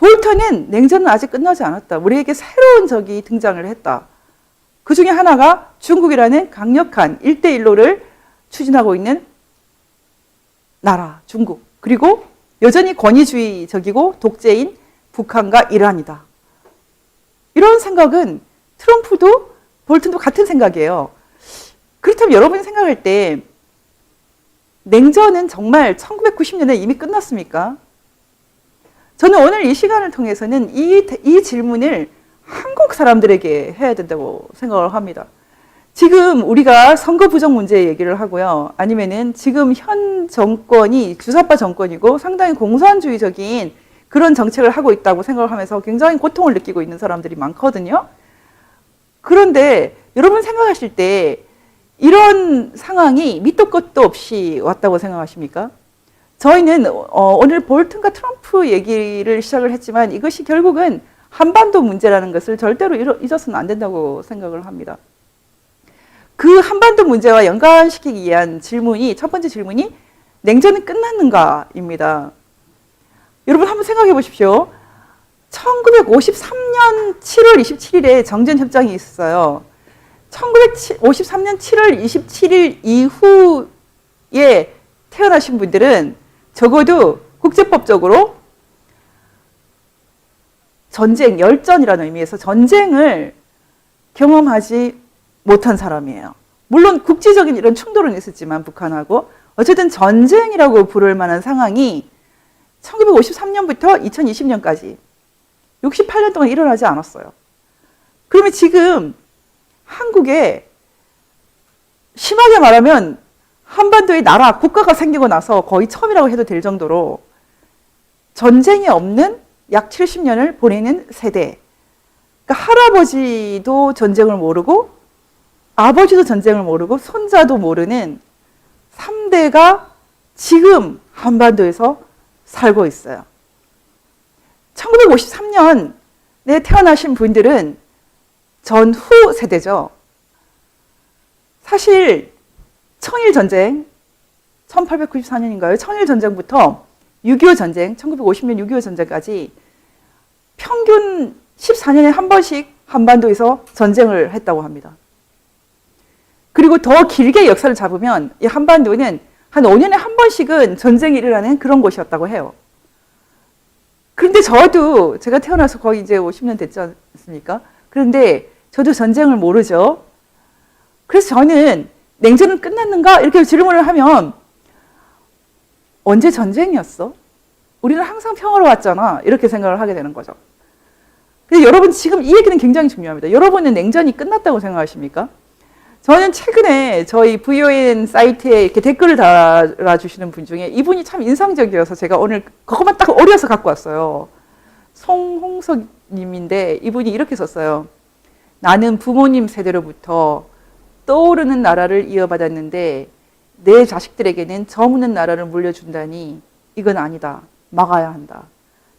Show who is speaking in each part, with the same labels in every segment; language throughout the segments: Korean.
Speaker 1: 볼턴은 냉전은 아직 끝나지 않았다. 우리에게 새로운 적이 등장을 했다. 그 중에 하나가 중국이라는 강력한 1대1로를 추진하고 있는 나라, 중국. 그리고 여전히 권위주의적이고 독재인 북한과 이란이다. 이런 생각은 트럼프도 볼턴도 같은 생각이에요. 그렇다면 여러분이 생각할 때 냉전은 정말 1990년에 이미 끝났습니까? 저는 오늘 이 시간을 통해서는 이 질문을 한국 사람들에게 해야 된다고 생각을 합니다. 지금 우리가 선거 부정 문제 얘기를 하고요. 아니면은 지금 현 정권이 주사파 정권이고 상당히 공산주의적인 그런 정책을 하고 있다고 생각을 하면서 굉장히 고통을 느끼고 있는 사람들이 많거든요. 그런데 여러분 생각하실 때 이런 상황이 밑도 끝도 없이 왔다고 생각하십니까? 저희는 오늘 볼턴과 트럼프 얘기를 시작을 했지만 이것이 결국은 한반도 문제라는 것을 절대로 잊어서는 안 된다고 생각을 합니다. 그 한반도 문제와 연관시키기 위한 질문이, 첫 번째 질문이 냉전은 끝났는가입니다. 여러분 한번 생각해 보십시오. 1953년 7월 27일에 정전협정이 있었어요. 1953년 7월 27일 이후에 태어나신 분들은 적어도 국제법적으로 전쟁, 열전이라는 의미에서 전쟁을 경험하지 못한 사람이에요. 물론 국지적인 이런 충돌은 있었지만 북한하고 어쨌든 전쟁이라고 부를 만한 상황이 1953년부터 2020년까지 68년 동안 일어나지 않았어요. 그러면 지금 한국에 심하게 말하면 한반도의 나라, 국가가 생기고 나서 거의 처음이라고 해도 될 정도로 전쟁이 없는 약 70년을 보내는 세대. 그러니까 할아버지도 전쟁을 모르고 아버지도 전쟁을 모르고 손자도 모르는 3대가 지금 한반도에서 살고 있어요. 1953년에 태어나신 분들은 전후 세대죠. 사실 청일전쟁, 1894년인가요? 청일전쟁부터 6.25 전쟁, 1950년 6.25 전쟁까지 평균 14년에 한 번씩 한반도에서 전쟁을 했다고 합니다. 그리고 더 길게 역사를 잡으면 이 한반도는 한 5년에 한 번씩은 전쟁이 일어나는 그런 곳이었다고 해요. 그런데 저도 제가 태어나서 거의 이제 50년 됐지 않습니까? 그런데 저도 전쟁을 모르죠. 그래서 저는 냉전은 끝났는가? 이렇게 질문을 하면 언제 전쟁이었어? 우리는 항상 평화로웠잖아. 이렇게 생각을 하게 되는 거죠. 근데 여러분 지금 이 얘기는 굉장히 중요합니다. 여러분은 냉전이 끝났다고 생각하십니까? 저는 최근에 저희 VON 사이트에 이렇게 댓글을 달아주시는 분 중에 이분이 참 인상적이어서 제가 오늘 그것만 딱 오려서 갖고 왔어요. 송홍석 님인데 이분이 이렇게 썼어요. 나는 부모님 세대로부터 떠오르는 나라를 이어받았는데 내 자식들에게는 저무는 나라를 물려준다니 이건 아니다. 막아야 한다.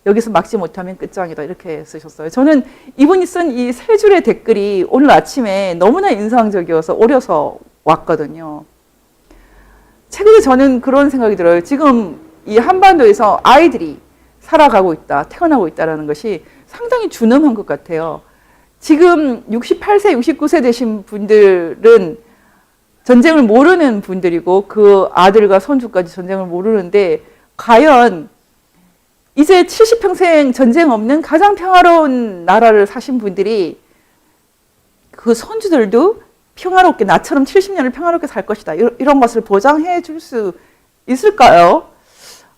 Speaker 1: 여기서 막지 못하면 끝장이다. 이렇게 쓰셨어요. 저는 이분이 쓴 이 세 줄의 댓글이 오늘 아침에 너무나 인상적이어서 오려서 왔거든요. 최근에 저는 그런 생각이 들어요. 지금 이 한반도에서 아이들이 살아가고 있다, 태어나고 있다는 것이 상당히 준엄한 것 같아요. 지금 68세, 69세 되신 분들은 전쟁을 모르는 분들이고 그 아들과 손주까지 전쟁을 모르는데 과연 이제 70평생 전쟁 없는 가장 평화로운 나라를 사신 분들이 그 손주들도 평화롭게 나처럼 70년을 평화롭게 살 것이다. 이런 것을 보장해 줄 수 있을까요?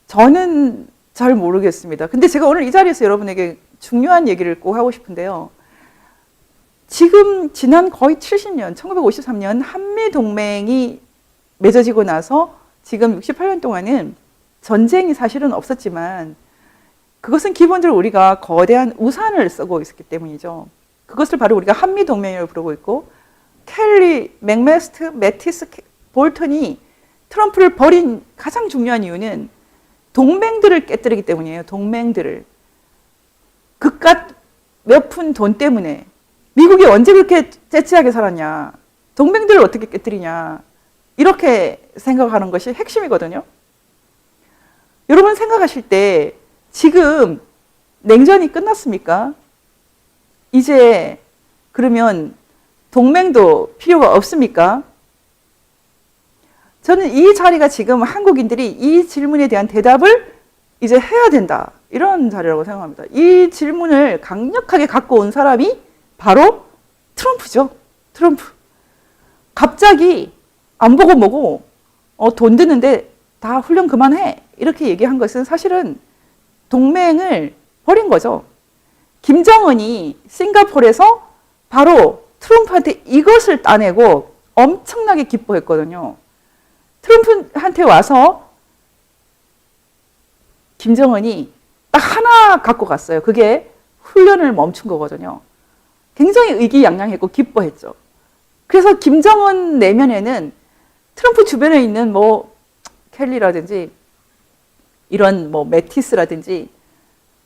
Speaker 1: 저는 잘 모르겠습니다. 근데 제가 오늘 이 자리에서 여러분에게 중요한 얘기를 꼭 하고 싶은데요. 지금 지난 거의 70년, 1953년 한미동맹이 맺어지고 나서 지금 68년 동안은 전쟁이 사실은 없었지만 그것은 기본적으로 우리가 거대한 우산을 쓰고 있었기 때문이죠. 그것을 바로 우리가 한미동맹이라고 부르고 있고 켈리, 맥메스트, 매티스, 볼턴이 트럼프를 버린 가장 중요한 이유는 동맹들을 깨뜨리기 때문이에요. 동맹들을. 그깟 몇 푼 돈 때문에 미국이 언제 그렇게 째째하게 살았냐. 동맹들을 어떻게 깨뜨리냐. 이렇게 생각하는 것이 핵심이거든요. 여러분 생각하실 때 지금 냉전이 끝났습니까? 이제 그러면 동맹도 필요가 없습니까? 저는 이 자리가 지금 한국인들이 이 질문에 대한 대답을 이제 해야 된다. 이런 자리라고 생각합니다. 이 질문을 강력하게 갖고 온 사람이 바로 트럼프죠. 트럼프. 갑자기 안 보고 뭐고 돈 드는데 다 훈련 그만해. 이렇게 얘기한 것은 사실은 동맹을 버린 거죠. 김정은이 싱가포르에서 바로 트럼프한테 이것을 따내고 엄청나게 기뻐했거든요. 트럼프한테 와서 김정은이 딱 하나 갖고 갔어요. 그게 훈련을 멈춘 거거든요. 굉장히 의기양양했고 기뻐했죠. 그래서 김정은 내면에는 트럼프 주변에 있는 뭐 켈리라든지 이런 뭐 매티스라든지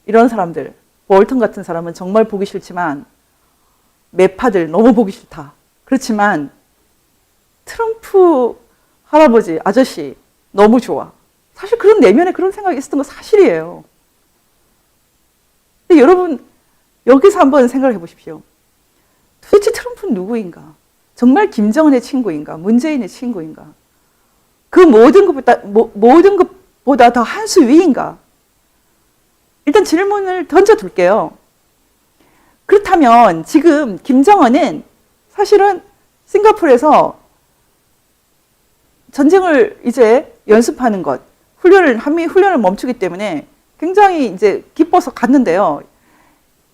Speaker 1: 이런 사람들, 볼턴 같은 사람은 정말 보기 싫지만 매파들 너무 보기 싫다. 그렇지만 트럼프 할아버지, 아저씨 너무 좋아. 사실 그런 내면에 그런 생각이 있었던 건 사실이에요. 근데 여러분 여기서 한번 생각을 해보십시오. 도대체 트럼프는 누구인가? 정말 김정은의 친구인가? 문재인의 친구인가? 그 모든 것보다 더 한 수 위인가? 일단 질문을 던져둘게요. 그렇다면 지금 김정은은 사실은 싱가포르에서 전쟁을 이제 연습하는 것, 한미 훈련을 멈추기 때문에 굉장히 이제 기뻐서 갔는데요.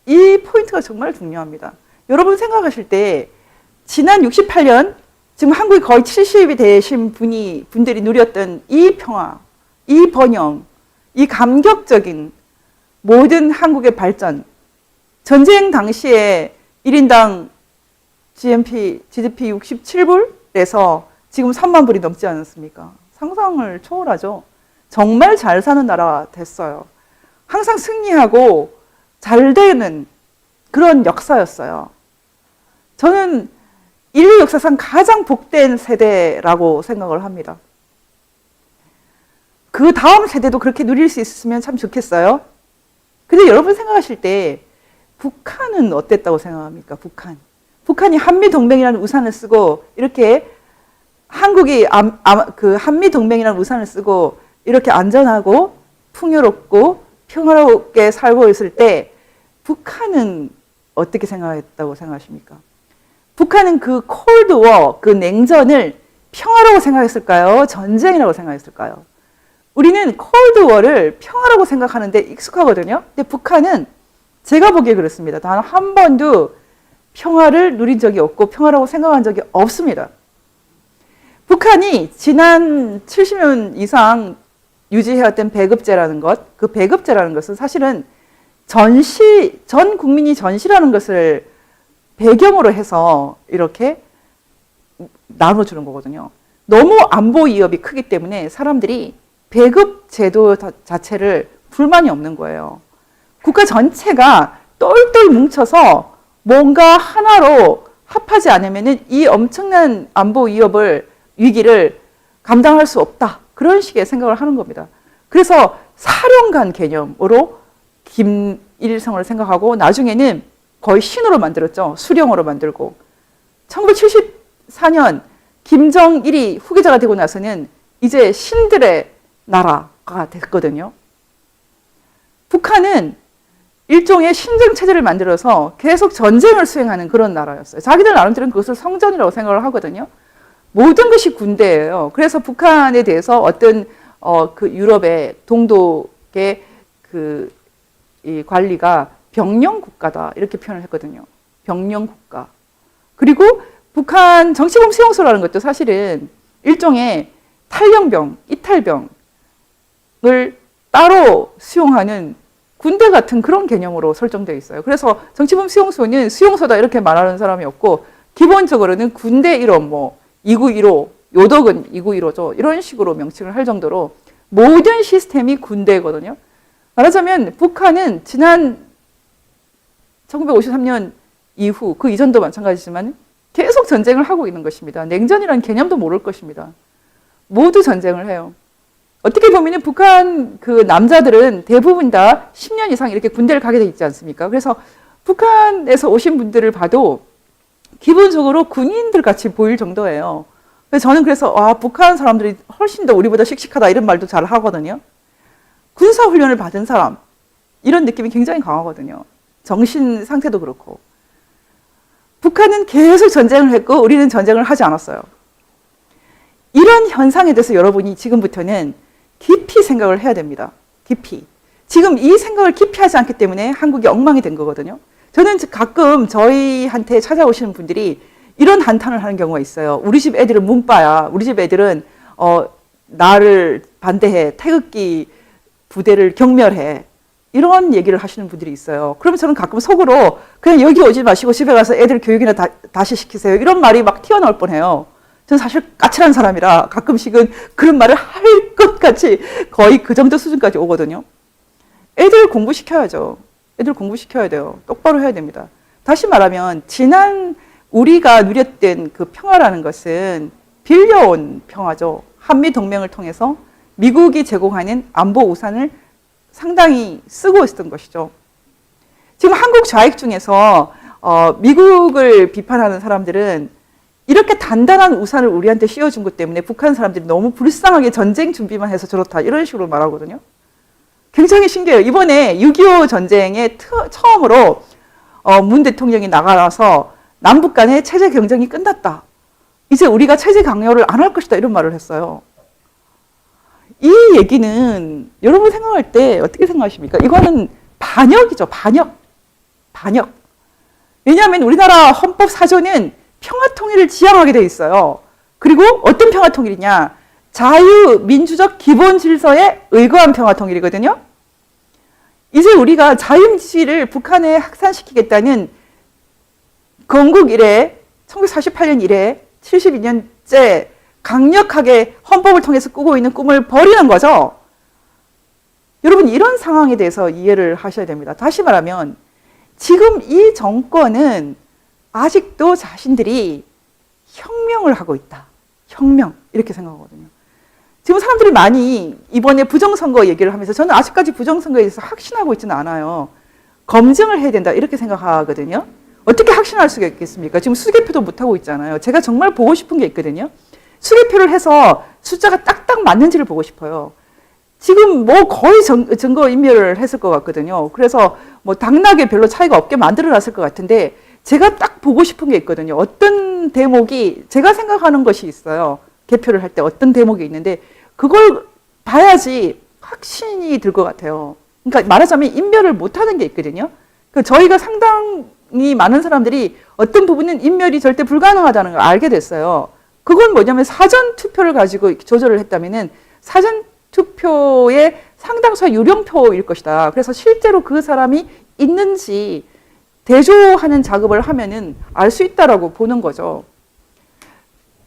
Speaker 1: 이 포인트가 정말 중요합니다. 여러분 생각하실 때 지난 68년 지금 한국이 거의 70이 되신 분들이 누렸던 이 평화, 이 번영, 이 감격적인 모든 한국의 발전, 전쟁 당시에 1인당 GDP 67불에서 지금 3만 불이 넘지 않았습니까? 상상을 초월하죠. 정말 잘 사는 나라가 됐어요. 항상 승리하고 잘 되는 그런 역사였어요. 저는 인류 역사상 가장 복된 세대라고 생각을 합니다. 그 다음 세대도 그렇게 누릴 수 있으면 참 좋겠어요. 근데 여러분 생각하실 때 북한은 어땠다고 생각합니까? 북한이 한미동맹이라는 우산을 쓰고 이렇게 한국이 그 한미동맹이라는 우산을 쓰고 이렇게 안전하고 풍요롭고 평화롭게 살고 있을 때 북한은 어떻게 생각했다고 생각하십니까? 북한은 그 콜드워, 그 냉전을 평화라고 생각했을까요? 전쟁이라고 생각했을까요? 우리는 콜드워를 평화라고 생각하는데 익숙하거든요. 근데 북한은 제가 보기에 그렇습니다. 단 한 번도 평화를 누린 적이 없고 평화라고 생각한 적이 없습니다. 북한이 지난 70년 이상 유지해왔던 배급제라는 것, 그 배급제라는 것은 사실은 전 국민이 전시라는 것을 배경으로 해서 이렇게 나눠주는 거거든요. 너무 안보 위협이 크기 때문에 사람들이 배급 제도 자체를 불만이 없는 거예요. 국가 전체가 똘똘 뭉쳐서 뭔가 하나로 합하지 않으면 이 엄청난 안보 위기를 감당할 수 없다. 그런 식의 생각을 하는 겁니다. 그래서 사령관 개념으로 김일성을 생각하고 나중에는 거의 신으로 만들었죠. 수령으로 만들고 1974년 김정일이 후계자가 되고 나서는 이제 신들의 나라가 됐거든요. 북한은 일종의 신정체제를 만들어서 계속 전쟁을 수행하는 그런 나라였어요. 자기들 나름대로는 그것을 성전이라고 생각을 하거든요. 모든 것이 군대예요. 그래서 북한에 대해서 어떤 그 유럽의 동독의 이 관리가 병영 국가다 이렇게 표현을 했거든요. 병영 국가. 그리고 북한 정치범 수용소라는 것도 사실은 일종의 탈영병, 이탈병을 따로 수용하는 군대 같은 그런 개념으로 설정되어 있어요. 그래서 정치범 수용소는 수용소다 이렇게 말하는 사람이 없고 기본적으로는 군대 이름 2915, 요덕은 2915죠. 이런 식으로 명칭을 할 정도로 모든 시스템이 군대거든요. 말하자면 북한은 지난 1953년 이후 그 이전도 마찬가지지만 계속 전쟁을 하고 있는 것입니다. 냉전이라는 개념도 모를 것입니다. 모두 전쟁을 해요. 어떻게 보면은 북한 그 남자들은 대부분 다 10년 이상 이렇게 군대를 가게 돼 있지 않습니까? 그래서 북한에서 오신 분들을 봐도 기본적으로 군인들 같이 보일 정도예요. 그래서 저는 그래서 북한 사람들이 훨씬 더 우리보다 씩씩하다 이런 말도 잘 하거든요. 군사훈련을 받은 사람 이런 느낌이 굉장히 강하거든요. 정신 상태도 그렇고. 북한은 계속 전쟁을 했고 우리는 전쟁을 하지 않았어요. 이런 현상에 대해서 여러분이 지금부터는 깊이 생각을 해야 됩니다. 깊이. 지금 이 생각을 깊이 하지 않기 때문에 한국이 엉망이 된 거거든요. 저는 가끔 저희한테 찾아오시는 분들이 이런 한탄을 하는 경우가 있어요. 우리 집 애들은 문빠야. 우리 집 애들은 나를 반대해. 태극기 부대를 경멸해. 이런 얘기를 하시는 분들이 있어요. 그러면 저는 가끔 속으로 그냥 여기 오지 마시고 집에 가서 애들 교육이나 다시 시키세요. 이런 말이 막 튀어나올 뻔해요. 저는 사실 까칠한 사람이라 가끔씩은 그런 말을 할 것 같이 거의 그 정도 수준까지 오거든요. 애들 공부시켜야죠. 애들 공부시켜야 돼요. 똑바로 해야 됩니다. 다시 말하면 지난 우리가 누렸던 그 평화라는 것은 빌려온 평화죠. 한미동맹을 통해서 미국이 제공하는 안보 우산을 상당히 쓰고 있었던 것이죠. 지금 한국 좌익 중에서 미국을 비판하는 사람들은 이렇게 단단한 우산을 우리한테 씌워준 것 때문에 북한 사람들이 너무 불쌍하게 전쟁 준비만 해서 저렇다 이런 식으로 말하거든요. 굉장히 신기해요. 이번에 6.25 전쟁에 처음으로 문 대통령이 나가서 남북 간의 체제 경쟁이 끝났다. 이제 우리가 체제 강요를 안 할 것이다 이런 말을 했어요. 이 얘기는 여러분 생각할 때 어떻게 생각하십니까? 이거는 반역이죠. 반역. 왜냐하면 우리나라 헌법 4조는 평화통일을 지향하게 돼 있어요. 그리고 어떤 평화통일이냐? 자유민주적 기본질서에 의거한 평화통일이거든요. 이제 우리가 자유민주주의를 북한에 확산시키겠다는 건국 이래 1948년 이래 72년째 강력하게 헌법을 통해서 꾸고 있는 꿈을 버리는 거죠. 여러분 이런 상황에 대해서 이해를 하셔야 됩니다. 다시 말하면 지금 이 정권은 아직도 자신들이 혁명을 하고 있다. 혁명 이렇게 생각하거든요. 지금 사람들이 많이 이번에 부정선거 얘기를 하면서 저는 아직까지 부정선거에 대해서 확신하고 있지는 않아요. 검증을 해야 된다 이렇게 생각하거든요. 어떻게 확신할 수가 있겠습니까? 지금 수개표도 못하고 있잖아요. 제가 정말 보고 싶은 게 있거든요. 수개표를 해서 숫자가 딱딱 맞는지를 보고 싶어요. 지금 뭐 거의 증거인멸을 했을 것 같거든요. 그래서 뭐 당락에 별로 차이가 없게 만들어놨을 것 같은데 제가 딱 보고 싶은 게 있거든요. 어떤 대목이 제가 생각하는 것이 있어요. 개표를 할 때 어떤 대목이 있는데 그걸 봐야지 확신이 들 것 같아요. 그러니까 말하자면 인멸을 못하는 게 있거든요. 그러니까 저희가 상당히 많은 사람들이 어떤 부분은 인멸이 절대 불가능하다는 걸 알게 됐어요. 그건 뭐냐면 사전 투표를 가지고 조절을 했다면은 사전 투표의 상당수가 유령표일 것이다. 그래서 실제로 그 사람이 있는지 대조하는 작업을 하면은 알 수 있다라고 보는 거죠.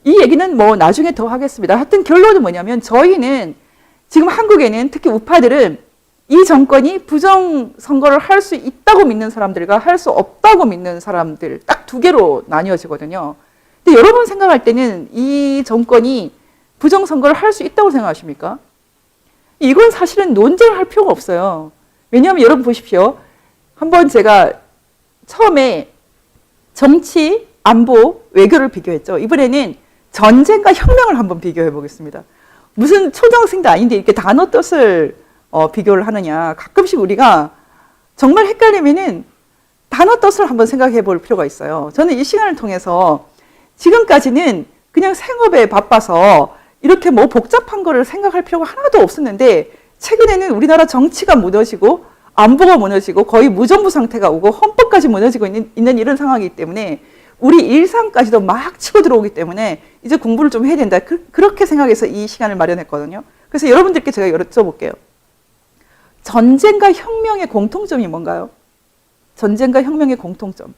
Speaker 1: 이 얘기는 뭐 나중에 더 하겠습니다. 하여튼 결론은 뭐냐면 저희는 지금 한국에는 특히 우파들은 이 정권이 부정선거를 할 수 있다고 믿는 사람들과 할 수 없다고 믿는 사람들 딱 두 개로 나뉘어지거든요. 근데 여러분 생각할 때는 이 정권이 부정선거를 할 수 있다고 생각하십니까? 이건 사실은 논쟁을 할 필요가 없어요. 왜냐하면 여러분 보십시오. 한번 제가 처음에 정치, 안보, 외교를 비교했죠. 이번에는 전쟁과 혁명을 한번 비교해 보겠습니다. 무슨 초등학생도 아닌데 이렇게 단어 뜻을 비교를 하느냐. 가끔씩 우리가 정말 헷갈리면은 단어 뜻을 한번 생각해 볼 필요가 있어요. 저는 이 시간을 통해서 지금까지는 그냥 생업에 바빠서 이렇게 뭐 복잡한 거를 생각할 필요가 하나도 없었는데 최근에는 우리나라 정치가 무너지고 안보가 무너지고 거의 무정부 상태가 오고 헌법까지 무너지고 있는 이런 상황이기 때문에 우리 일상까지도 막 치고 들어오기 때문에 이제 공부를 좀 해야 된다. 그렇게 생각해서 이 시간을 마련했거든요. 그래서 여러분들께 제가 여쭤볼게요. 전쟁과 혁명의 공통점이 뭔가요? 전쟁과 혁명의 공통점.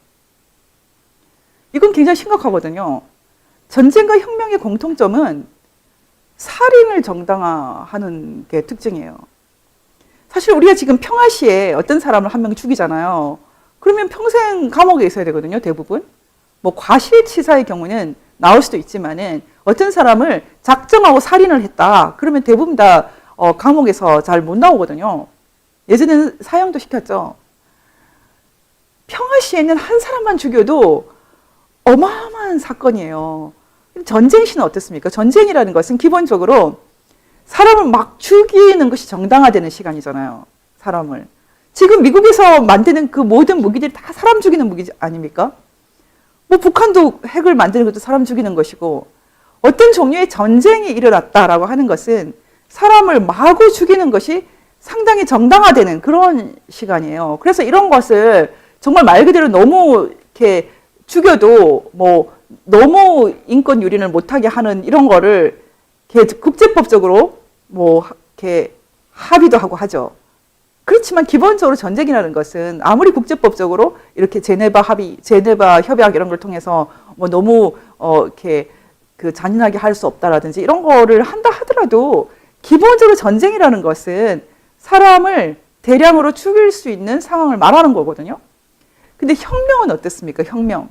Speaker 1: 이건 굉장히 심각하거든요. 전쟁과 혁명의 공통점은 살인을 정당화하는 게 특징이에요. 사실 우리가 지금 평화시에 어떤 사람을 한 명 죽이잖아요. 그러면 평생 감옥에 있어야 되거든요, 대부분. 뭐 과실치사의 경우는 나올 수도 있지만은 어떤 사람을 작정하고 살인을 했다. 그러면 대부분 다 감옥에서 잘 못 나오거든요. 예전에는 사형도 시켰죠. 평화 시에는 한 사람만 죽여도 어마어마한 사건이에요. 전쟁 시는 어떻습니까? 전쟁이라는 것은 기본적으로 사람을 막 죽이는 것이 정당화되는 시간이잖아요. 사람을. 지금 미국에서 만드는 그 모든 무기들이 다 사람 죽이는 무기 아닙니까? 뭐 북한도 핵을 만드는 것도 사람 죽이는 것이고, 어떤 종류의 전쟁이 일어났다라고 하는 것은 사람을 마구 죽이는 것이 상당히 정당화되는 그런 시간이에요. 그래서 이런 것을 정말 말 그대로 너무 이렇게 죽여도 뭐 너무 인권 유린을 못하게 하는 이런 거를 국제법적으로 뭐 이렇게 합의도 하고 하죠. 그렇지만 기본적으로 전쟁이라는 것은 아무리 국제법적으로 이렇게 제네바 합의, 제네바 협약 이런 걸 통해서 뭐 너무 이렇게 그 잔인하게 할 수 없다라든지 이런 거를 한다 하더라도 기본적으로 전쟁이라는 것은 사람을 대량으로 죽일 수 있는 상황을 말하는 거거든요. 근데 혁명은 어떻습니까? 혁명.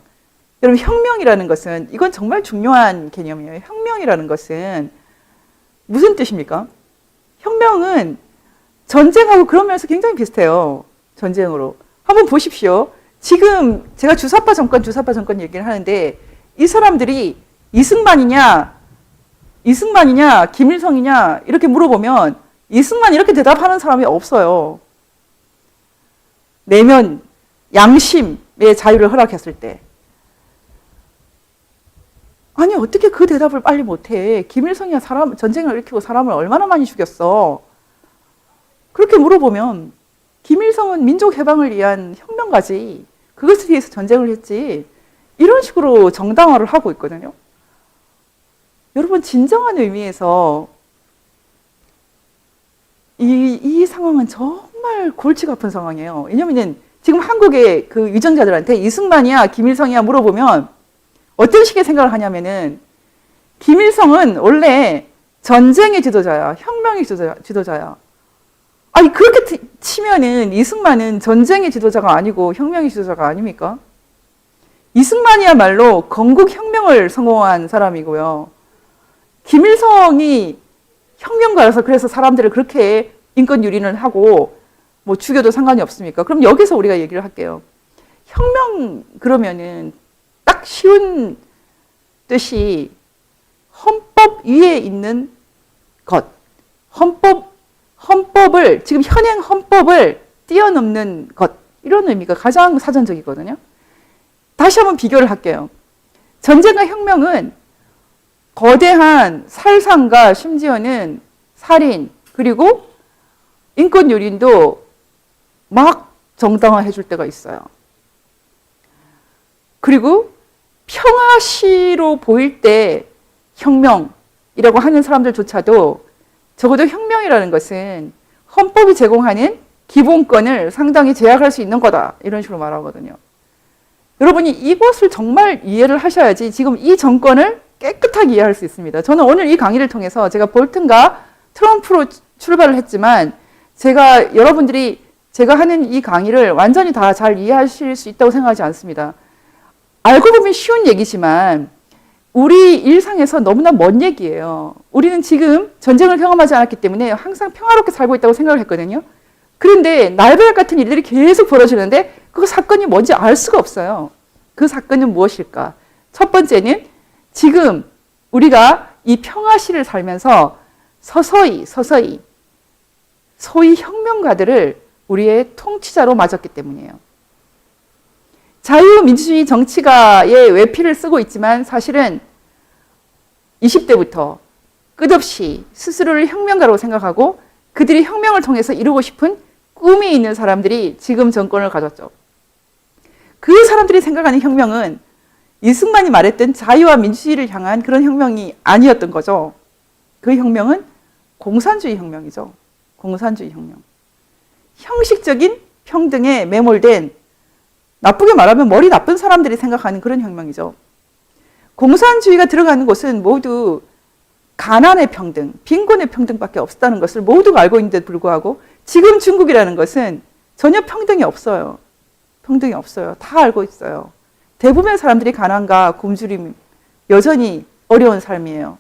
Speaker 1: 여러분, 혁명이라는 것은 이건 정말 중요한 개념이에요. 혁명이라는 것은 무슨 뜻입니까? 혁명은 전쟁하고 그런 면에서 굉장히 비슷해요. 전쟁으로. 한번 보십시오. 지금 제가 주사파 정권 얘기를 하는데 이 사람들이 이승만이냐, 김일성이냐 이렇게 물어보면 이승만 이렇게 대답하는 사람이 없어요. 내면, 양심의 자유를 허락했을 때. 아니 어떻게 그 대답을 빨리 못해. 김일성이야 전쟁을 일으키고 사람을 얼마나 많이 죽였어. 그렇게 물어보면 김일성은 민족 해방을 위한 혁명가지, 그것을 위해서 전쟁을 했지, 이런 식으로 정당화를 하고 있거든요. 여러분, 진정한 의미에서 이 상황은 정말 골치가 아픈 상황이에요. 왜냐하면 지금 한국의 그 유정자들한테 이승만이야 김일성이야 물어보면 어떤 식의 생각을 하냐면은, 김일성은 원래 전쟁의 지도자야, 혁명의 지도자야. 아니 그렇게 치면은 이승만은 전쟁의 지도자가 아니고 혁명의 지도자가 아닙니까? 이승만이야말로 건국혁명을 성공한 사람이고요. 김일성이 혁명가라서 그래서 사람들을 그렇게 인권 유린을 하고 뭐 죽여도 상관이 없습니까? 그럼 여기서 우리가 얘기를 할게요. 혁명 그러면은 딱 쉬운 뜻이 헌법 위에 있는 것, 헌법을 지금 현행 헌법을 뛰어넘는 것, 이런 의미가 가장 사전적이거든요. 다시 한번 비교를 할게요. 전쟁과 혁명은 거대한 살상과 심지어는 살인 그리고 인권 유린도 막 정당화해 줄 때가 있어요. 그리고 평화시로 보일 때 혁명이라고 하는 사람들조차도 적어도 혁명이라는 것은 헌법이 제공하는 기본권을 상당히 제약할 수 있는 거다, 이런 식으로 말하거든요. 여러분이 이것을 정말 이해를 하셔야지 지금 이 정권을 깨끗하게 이해할 수 있습니다. 저는 오늘 이 강의를 통해서 제가 볼튼과 트럼프로 출발을 했지만 여러분들이 제가 하는 이 강의를 완전히 다 잘 이해하실 수 있다고 생각하지 않습니다. 알고 보면 쉬운 얘기지만 우리 일상에서 너무나 먼 얘기예요. 우리는 지금 전쟁을 경험하지 않았기 때문에 항상 평화롭게 살고 있다고 생각을 했거든요. 그런데 날벼락 같은 일들이 계속 벌어지는데 그 사건이 뭔지 알 수가 없어요. 그 사건은 무엇일까? 첫 번째는 지금 우리가 이 평화시를 살면서 서서히 소위 혁명가들을 우리의 통치자로 맞았기 때문이에요. 자유민주주의 정치가의 외피를 쓰고 있지만 사실은 20대부터 끝없이 스스로를 혁명가로 생각하고 그들이 혁명을 통해서 이루고 싶은 꿈이 있는 사람들이 지금 정권을 가졌죠. 그 사람들이 생각하는 혁명은 이승만이 말했던 자유와 민주주의를 향한 그런 혁명이 아니었던 거죠. 그 혁명은 공산주의 혁명이죠. 공산주의 혁명. 형식적인 평등에 매몰된, 나쁘게 말하면 머리 나쁜 사람들이 생각하는 그런 혁명이죠. 공산주의가 들어가는 곳은 모두 가난의 평등, 빈곤의 평등밖에 없다는 것을 모두가 알고 있는데도 불구하고 지금 중국이라는 것은 전혀 평등이 없어요. 평등이 없어요. 다 알고 있어요. 대부분의 사람들이 가난과 굶주림, 여전히 어려운 삶이에요.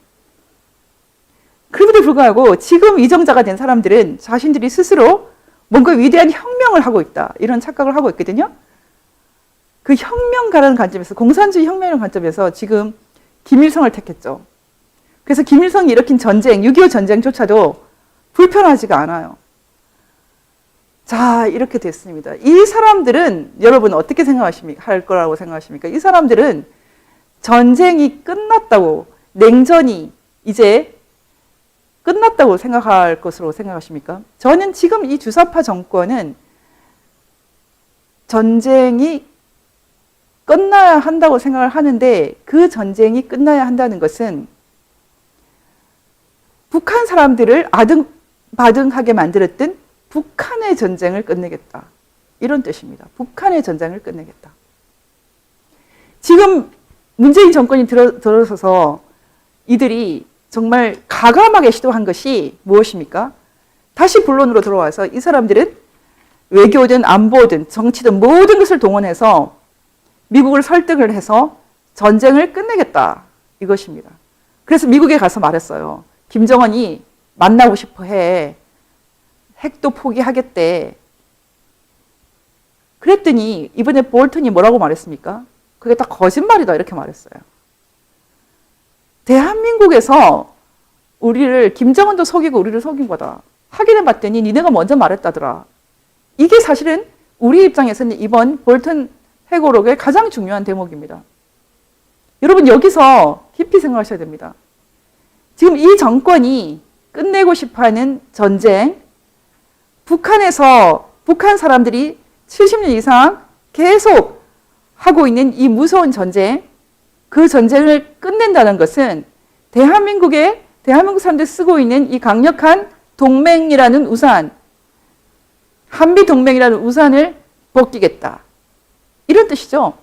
Speaker 1: 그럼에도 불구하고 지금 이정자가 된 사람들은 자신들이 스스로 뭔가 위대한 혁명을 하고 있다. 이런 착각을 하고 있거든요. 그 혁명가라는 관점에서, 공산주의 혁명이라는 관점에서 지금 김일성을 택했죠. 그래서 김일성이 일으킨 전쟁, 6.25 전쟁조차도 불편하지가 않아요. 자, 이렇게 됐습니다. 이 사람들은 여러분 어떻게 할 거라고 생각하십니까? 이 사람들은 전쟁이 끝났다고, 냉전이 이제 끝났다고 생각할 것으로 생각하십니까? 저는 지금 이 주사파 정권은 전쟁이 끝나야 한다고 생각을 하는데, 그 전쟁이 끝나야 한다는 것은 북한 사람들을 아등바등하게 만들었던 북한의 전쟁을 끝내겠다. 이런 뜻입니다. 북한의 전쟁을 끝내겠다. 지금 문재인 정권이 들어서서 이들이 정말 가감하게 시도한 것이 무엇입니까? 다시 본론으로 들어와서 이 사람들은 외교든 안보든 정치든 모든 것을 동원해서 미국을 설득을 해서 전쟁을 끝내겠다. 이것입니다. 그래서 미국에 가서 말했어요. 김정은이 만나고 싶어 해. 핵도 포기하겠대. 그랬더니 이번에 볼턴이 뭐라고 말했습니까? 그게 다 거짓말이다. 이렇게 말했어요. 대한민국에서 우리를, 김정은도 속이고 우리를 속인 거다. 확인해 봤더니 니네가 먼저 말했다더라. 이게 사실은 우리 입장에서는 이번 볼턴 회고록의 가장 중요한 대목입니다. 여러분, 여기서 깊이 생각하셔야 됩니다. 지금 이 정권이 끝내고 싶어하는 전쟁, 북한에서 북한 사람들이 70년 이상 계속 하고 있는 이 무서운 전쟁, 그 전쟁을 끝낸다는 것은 대한민국 사람들이 쓰고 있는 이 강력한 동맹이라는 우산, 한미 동맹이라는 우산을 벗기겠다. 이런 뜻이죠.